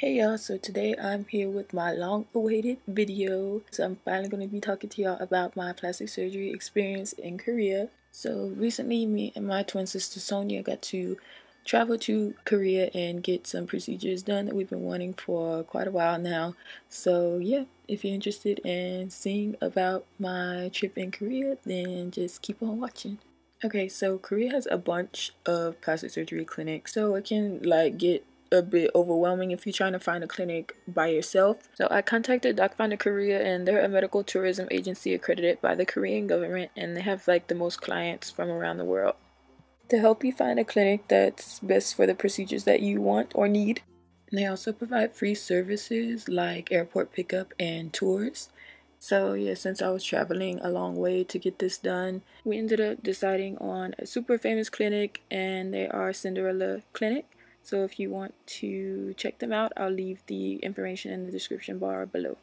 Hey y'all, so today I'm here with my long-awaited video. So I'm finally going to be talking to y'all about my plastic surgery experience in Korea. So recently me and my twin sister Sonia got to travel to Korea and get some procedures done that we've been wanting for quite a while now. So yeah, if you're interested in seeing about my trip in Korea, then just keep on watching. Okay, so Korea has a bunch of plastic surgery clinics, so it can get a bit overwhelming if you're trying to find a clinic by yourself. So I contacted Docfinderkorea, and they're a medical tourism agency accredited by the Korean government, and they have the most clients from around the world to help you find a clinic that's best for the procedures that you want or need. And they also provide free services like airport pickup and tours. So yeah, since I was traveling a long way to get this done, we ended up deciding on a super famous clinic, and they are Cinderella Clinic. So if you want to check them out, I'll leave the information in the description bar below.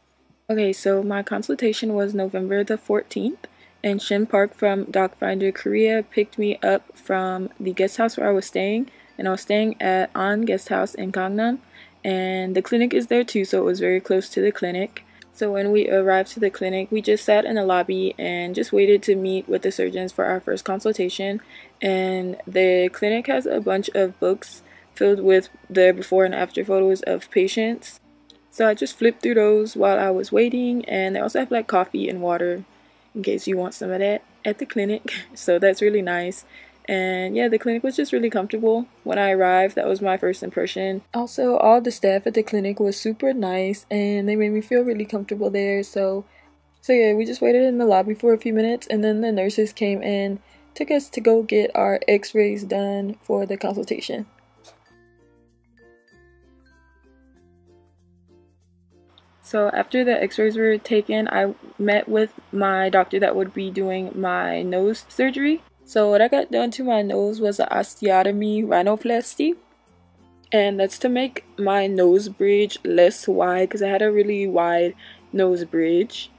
Okay, so my consultation was November the 14th, and Shin Park from Docfinderkorea picked me up from the guest house where I was staying, and I was staying at An Guest House in Gangnam, and the clinic is there too, so it was very close to the clinic. So when we arrived to the clinic, we just sat in the lobby and just waited to meet with the surgeons for our first consultation. And the clinic has a bunch of books filled with the before and after photos of patients. So I just flipped through those while I was waiting, and they also have coffee and water in case you want some of that at the clinic. So that's really nice. And yeah, the clinic was just really comfortable. When I arrived, that was my first impression. Also, all the staff at the clinic was super nice, and they made me feel really comfortable there. So yeah, we just waited in the lobby for a few minutes, and then the nurses came and took us to go get our x-rays done for the consultation. So after the x-rays were taken, I met with my doctor that would be doing my nose surgery. So what I got done to my nose was an osteotomy rhinoplasty, and that's to make my nose bridge less wide because I had a really wide nose bridge.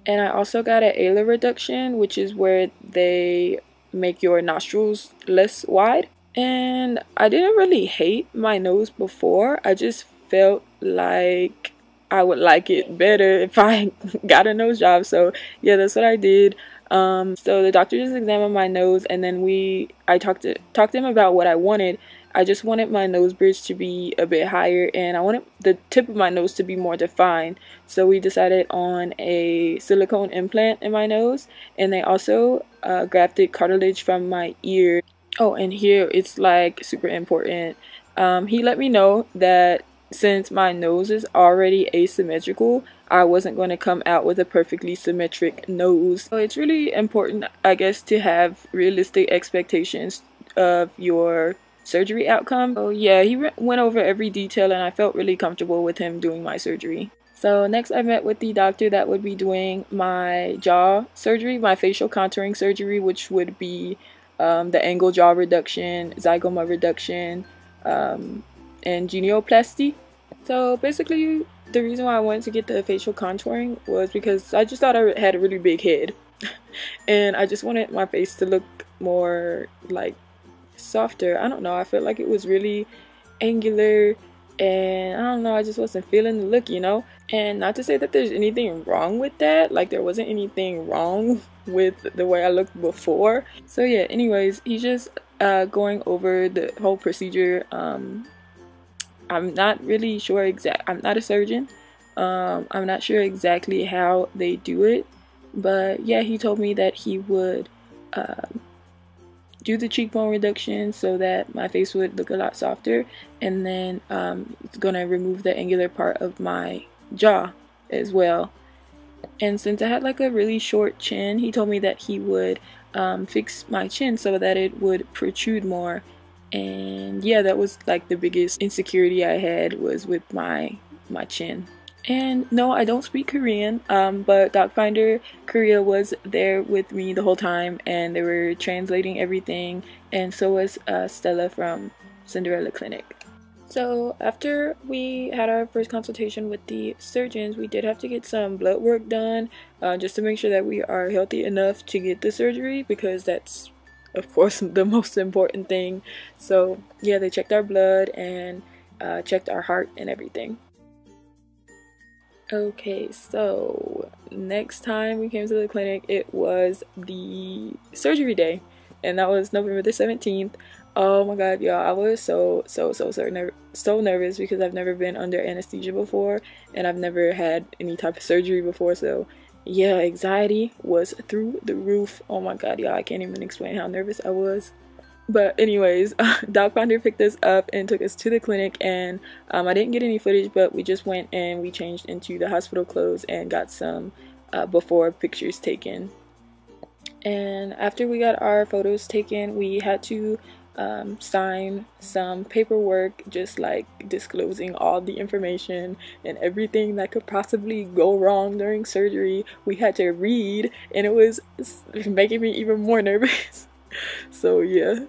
And I also got an alar reduction, which is where they make your nostrils less wide. And I didn't really hate my nose before. I just felt like I would like it better if I got a nose job. So yeah, that's what I did. So the doctor just examined my nose, and then I talked to him about what I wanted. I just wanted my nose bridge to be a bit higher, and I wanted the tip of my nose to be more defined. So we decided on a silicone implant in my nose, and they also grafted cartilage from my ear. Oh, and here it's super important. He let me know that since my nose is already asymmetrical, I wasn't going to come out with a perfectly symmetric nose. So it's really important, I guess, to have realistic expectations of your surgery outcome. So yeah, he went over every detail, and I felt really comfortable with him doing my surgery. So next I met with the doctor that would be doing my jaw surgery, my facial contouring surgery, which would be the angle jaw reduction, zygoma reduction, and genioplasty. So basically, the reason why I wanted to get the facial contouring was because I just thought I had a really big head, and I just wanted my face to look more softer. I don't know, I felt like it was really angular, and I don't know, I just wasn't feeling the look, you know? And not to say that there's anything wrong with that, there wasn't anything wrong with the way I looked before. So yeah, anyways, he's just going over the whole procedure. I'm not really sure I'm not a surgeon. I'm not sure exactly how they do it, but yeah, he told me that he would do the cheekbone reduction so that my face would look a lot softer, and then it's gonna remove the angular part of my jaw as well. And since I had a really short chin, he told me that he would fix my chin so that it would protrude more. And yeah, that was the biggest insecurity I had, was with my chin. And no, I don't speak Korean, but Docfinderkorea was there with me the whole time, and they were translating everything, and so was Stella from Cinderella Clinic. So after we had our first consultation with the surgeons, we did have to get some blood work done, just to make sure that we are healthy enough to get the surgery, because that's of course the most important thing. So yeah, they checked our blood and checked our heart and everything. Okay, so next time we came to the clinic, it was the surgery day, and that was November the 17th. Oh my god, y'all, I was so nervous because I've never been under anesthesia before, and I've never had any type of surgery before, so yeah, anxiety was through the roof. Oh my god, y'all, I can't even explain how nervous I was. But anyways, Docfinder picked us up and took us to the clinic, and I didn't get any footage, but we just went and we changed into the hospital clothes and got some before pictures taken. And after we got our photos taken, we had to sign some paperwork, just like disclosing all the information and everything that could possibly go wrong during surgery. We had to read, and it was making me even more nervous. So yeah.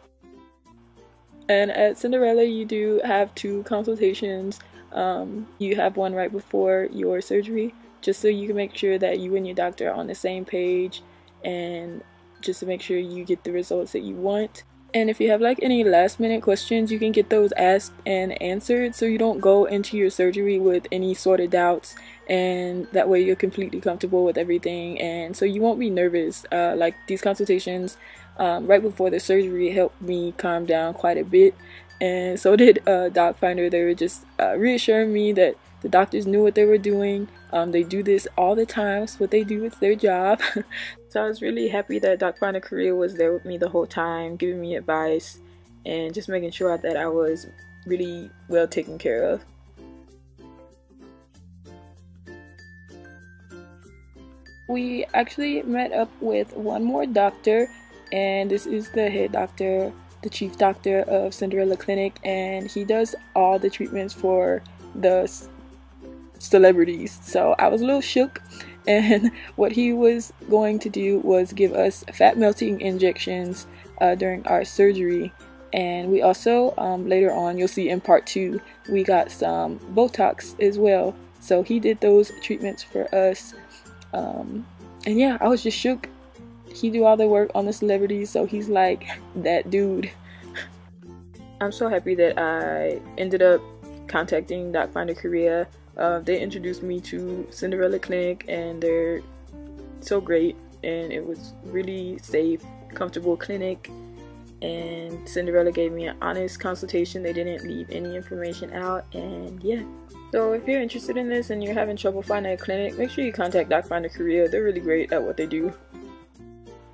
And at Cinderella, you do have 2 consultations. You have one right before your surgery, just so you can make sure that you and your doctor are on the same page, and just to make sure you get the results that you want. And if you have like any last minute questions, you can get those asked and answered, so you don't go into your surgery with any sort of doubts, and that way you're completely comfortable with everything, and so you won't be nervous. Like these consultations right before the surgery helped me calm down quite a bit, and so did Docfinder. They were just reassuring me that the doctors knew what they were doing. They do this all the time. It's what they do. It's their job. So I was really happy that Docfinderkorea was there with me the whole time, giving me advice and just making sure that I was really well taken care of. We actually met up with one more doctor, and this is the head doctor, the chief doctor of Cinderella Clinic, and he does all the treatments for the celebrities. So I was a little shook, and what he was going to do was give us fat melting injections during our surgery. And we also later on, you'll see in part 2, we got some Botox as well. So he did those treatments for us, and yeah, I was just shook. He do all the work on the celebrities, so he's like that dude. I'm so happy that I ended up contacting Docfinderkorea. They introduced me to Cinderella Clinic, and they're so great, and it was really safe, comfortable clinic, and Cinderella gave me an honest consultation. They didn't leave any information out, and yeah. So if you're interested in this and you're having trouble finding a clinic, make sure you contact Docfinderkorea. They're really great at what they do.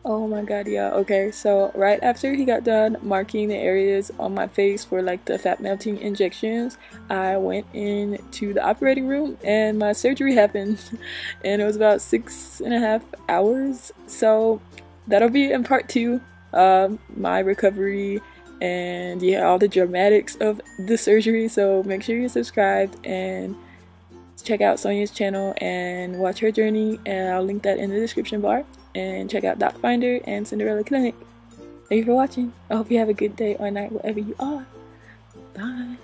Oh my god, yeah. Okay, so right after he got done marking the areas on my face for like the fat melting injections, I went into the operating room and my surgery happened. And it was about 6.5 hours. So that'll be in part 2, my recovery and yeah, all the dramatics of the surgery. So make sure you're subscribed and check out Sonia's channel and watch her journey, and I'll link that in the description bar. And check out Docfinder and Cinderella Clinic. Thank you for watching. I hope you have a good day or night wherever you are. Bye.